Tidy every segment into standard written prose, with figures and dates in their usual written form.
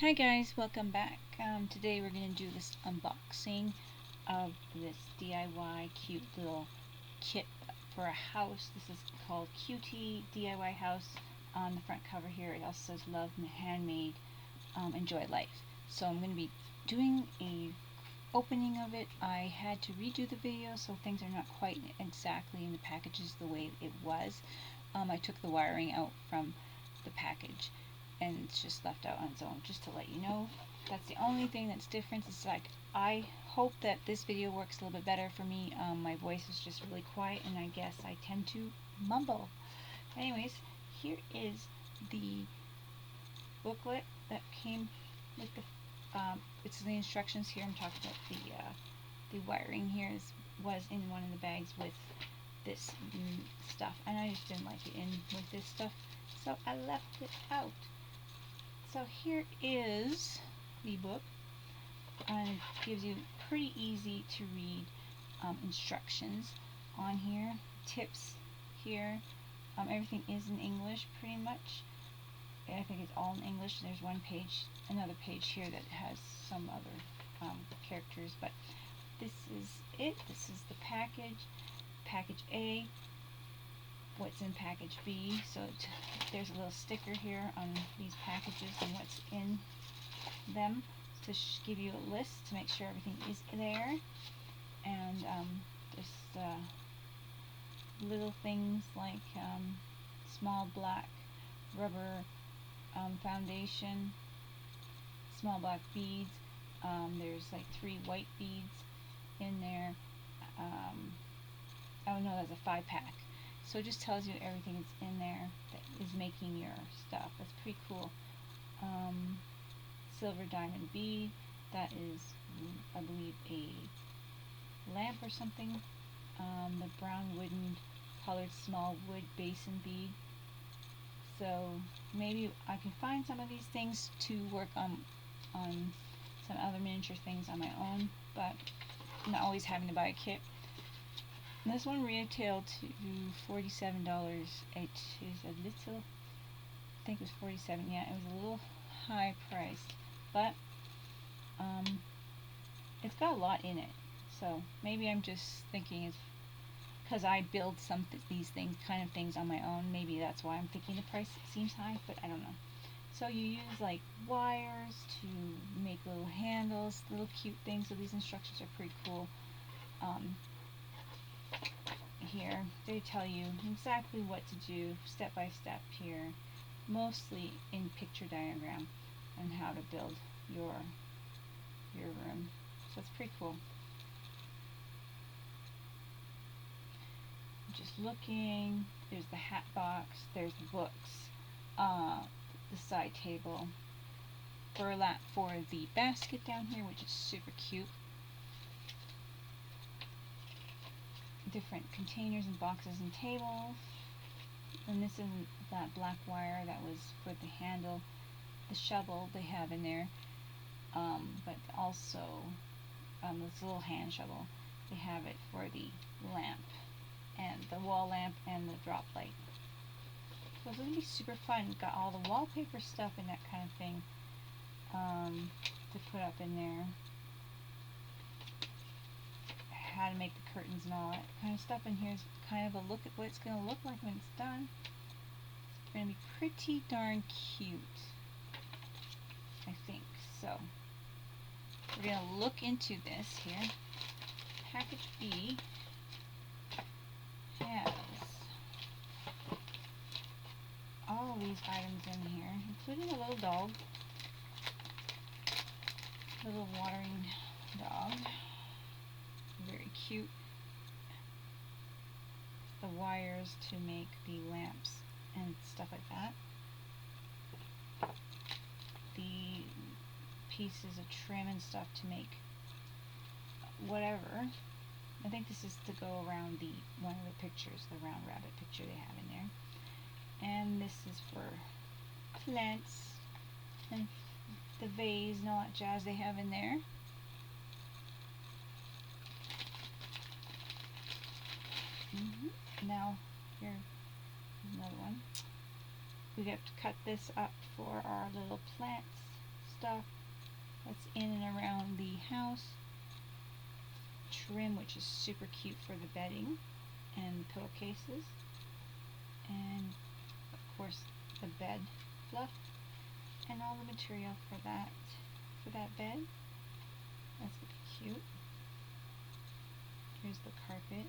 Hi guys, welcome back. Today we're going to do this unboxing of this DIY cute little kit for a house. This is called Cutie DIY House. On the front cover here it also says Love Handmade, Enjoy Life. So I'm going to be doing a opening of it. I had to redo the video so things are not quite exactly in the packages the way it was. I took the wiring out from the package and it's just left out on its own, just to let you know. That's the only thing that's different. It's like, I hope that this video works a little bit better for me. My voice is just really quiet and I guess I tend to mumble. Anyways, here is the booklet that came with the it's the instructions here. I'm talking about the wiring here was in one of the bags with this stuff, and I just didn't like it in with this stuff, so I left it out. So here is the book, and it gives you pretty easy to read instructions on here, tips here. Everything is in English pretty much. I think it's all in English. There's one page, another page here that has some other characters, but this is it. This is the package. Package A, what's in package B. So there's a little sticker here on these packages and what's in them to give you a list to make sure everything is there. And just little things like small black rubber foundation, small black beads. There's like 3 white beads in there. Oh no, that's a 5-pack. So it just tells you everything that's in there that is making your stuff. That's pretty cool. Silver diamond bead. That is, I believe, a lamp or something. The brown wooden colored small wood basin bead. So maybe I can find some of these things to work on some other miniature things on my own, but I'm not always having to buy a kit. And this one retailed to $47. It is a little, I think it was $47. Yeah, it was a little high priced, but it's got a lot in it. So maybe I'm just thinking it's because I build these kind of things on my own. Maybe that's why I'm thinking the price seems high, but I don't know. So you use like wires to make little handles, little cute things. So these instructions are pretty cool. Here they tell you exactly what to do step by step here, mostly in picture diagram, and how to build your room. So it's pretty cool. Just looking, there's the hat box, there's the books, the side table, burlap for the basket down here, which is super cute. Different containers and boxes and tables. And this is that black wire that was for the handle. The shovel they have in there, but also this little hand shovel. They have it for the lamp and the wall lamp and the drop light. So it's going to be super fun. Got all the wallpaper stuff and that kind of thing to put up in there. How to make the curtains and all that kind of stuff. And here's kind of a look at what it's going to look like when it's done. It's going to be pretty darn cute, I think. So we're going to look into this here. Package B has all these items in here, including a little dog, little watering dog. Very cute. The wires to make the lamps and stuff like that. The pieces of trim and stuff to make whatever. I think this is to go around one of the pictures, the round rabbit picture they have in there. And this is for plants and the vase and all that jazz they have in there. Now here's another one. We have to cut this up for our little plants stuff. house. Trim, which is super cute for the bedding and pillowcases. And of course the bed fluff and all the material for that bed. That's gonna be cute. Here's the carpet.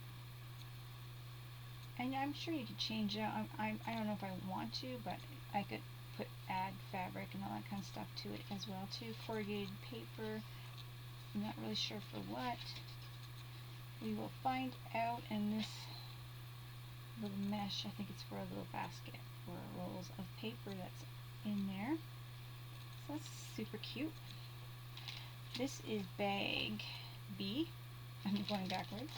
And I'm sure you could change it. I don't know if I want to, but I could add fabric and all that kind of stuff to it as well too. Corrugated paper. I'm not really sure for what. We will find out. And this little mesh, I think it's for a little basket for rolls of paper that's in there. So that's super cute. This is bag B. I'm going backwards.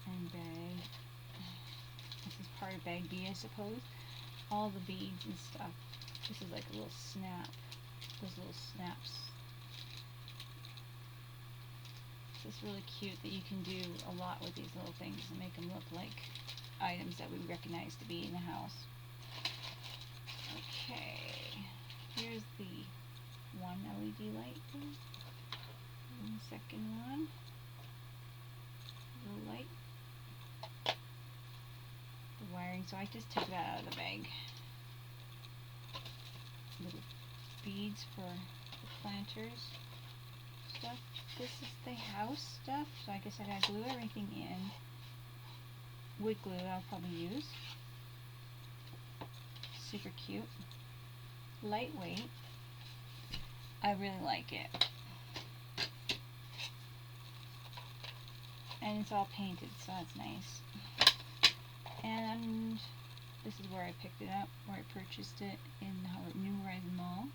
And this is part of bag B, I suppose. All the beads and stuff. This is like a little snap. Those little snaps. This is really cute that you can do a lot with these little things and make them look like items that we recognize to be in the house. Okay, here's the one LED light thing. And the second one, the light, the wiring. So I just took that out of the bag. Little beads for the planters stuff. This is the house stuff, so I guess I gotta glue everything in. Wood glue I'll probably use. Super cute. Lightweight. I really like it. And it's all painted, so that's nice. And this is where I picked it up, where I purchased it in the New Horizon Mall.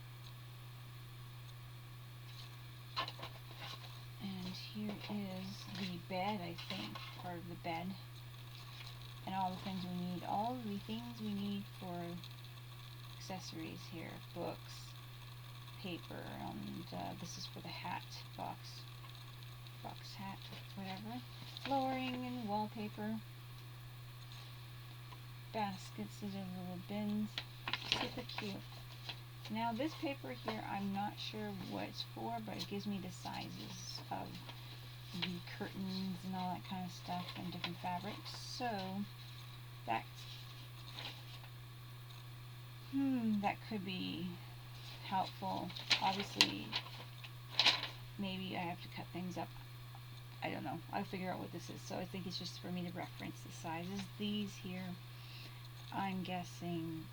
And here is the bed, I think, part of the bed. And all the things we need. All the things we need for accessories here. Books, paper, and this is for the hat box hat, whatever. Flooring and wallpaper. Baskets, these are little bins. Super cute. Now this paper here, I'm not sure what it's for, but it gives me the sizes of the curtains and all that kind of stuff and different fabrics. So that could be helpful. Obviously, maybe I have to cut things up. I don't know. I'll figure out what this is. So I think it's just for me to reference the sizes. These here, I'm guessing,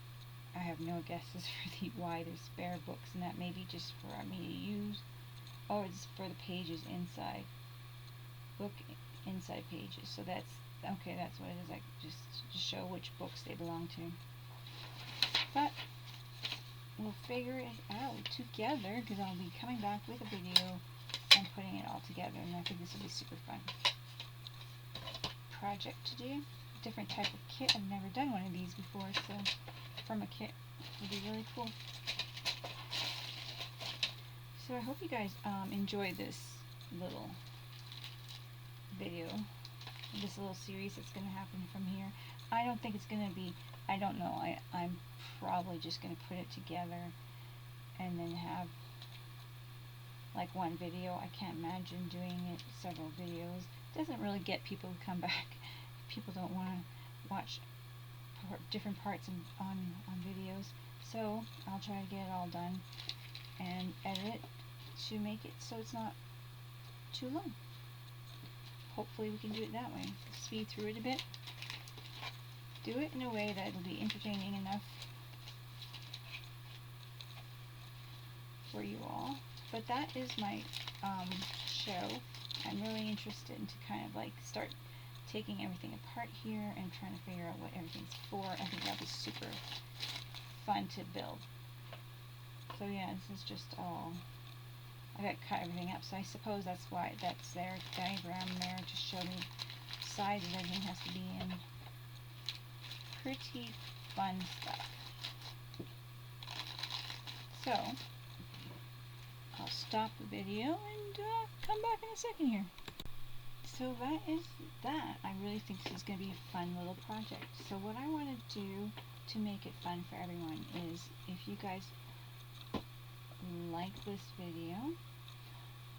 I have no guesses for the why there's spare books, and that may be just for me to use. Oh, it's for the pages inside. Book inside pages. So that's okay. That's what it is. Like just to show which books they belong to. But we'll figure it out together, because I'll be coming back with a video and putting it all together, and I think this will be super fun project to do. Different type of kit. I've never done one of these before, so from a kit would be really cool. So I hope you guys enjoy this little video, this little series that's going to happen from here. I don't think it's going to be, I don't know, I'm probably just going to put it together and then have like one video. I can't imagine doing it several videos. It doesn't really get people to come back. People don't want to watch different parts on videos. So I'll try to get it all done and edit it to make it so it's not too long. Hopefully we can do it that way. Speed through it a bit. Do it in a way that it'll be entertaining enough for you all. But that is my show. I'm really interested in to kind of like start taking everything apart here and trying to figure out what everything's for. I think that'll be super fun to build. So yeah, this is just all, I got to cut everything up, so I suppose that's why that's their diagram there to show me sizes everything has to be in. Pretty fun stuff. So I'll stop the video and come back in a second here. So that is that. I really think this is going to be a fun little project. So what I want to do to make it fun for everyone is if you guys like this video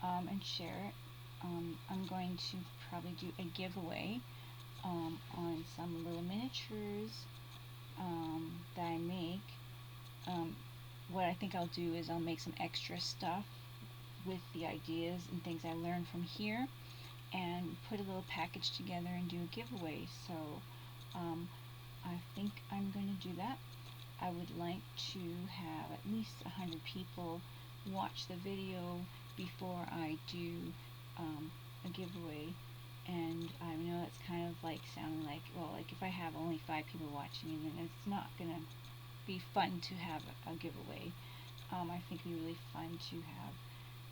and share it. I'm going to probably do a giveaway on some little miniatures that I make. What I think I'll do is I'll make some extra stuff with the ideas and things I learned from here and put a little package together and do a giveaway. So I think I'm going to do that. I would like to have at least 100 people watch the video before I do a giveaway. And I know it's kind of like sounding like, well, like if I have only 5 people watching, then it's not going to be fun to have a giveaway. I think it'd be really fun to have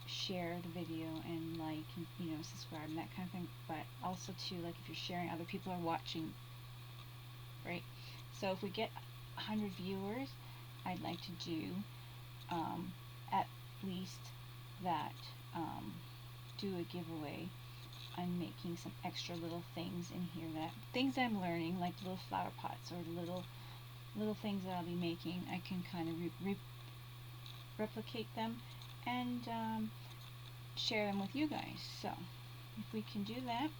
share the video and like, you know, subscribe and that kind of thing, but also too, like if you're sharing, other people are watching, right? So if we get 100 viewers, I'd like to do at least that, do a giveaway. I'm making some extra little things in here, that things that I'm learning, like little flower pots or little things that I'll be making. I can kind of replicate them and share them with you guys. So if we can do that,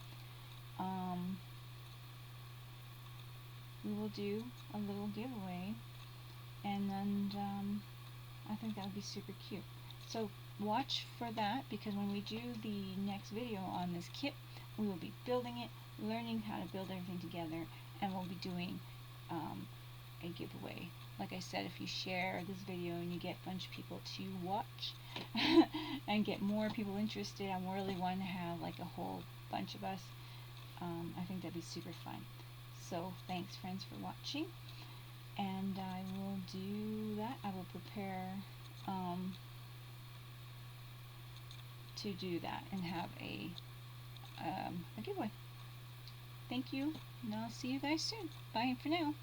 we will do a little giveaway, and then I think that would be super cute. So watch for that, because when we do the next video on this kit, we will be building it, learning how to build everything together, and we'll be doing a giveaway. Like I said, if you share this video and you get a bunch of people to watch and get more people interested, I really want to have like a whole bunch of us. I think that'd be super fun. So thanks friends for watching, and I will do that. I will prepare to do that and have a giveaway. Thank you, and I'll see you guys soon. Bye for now.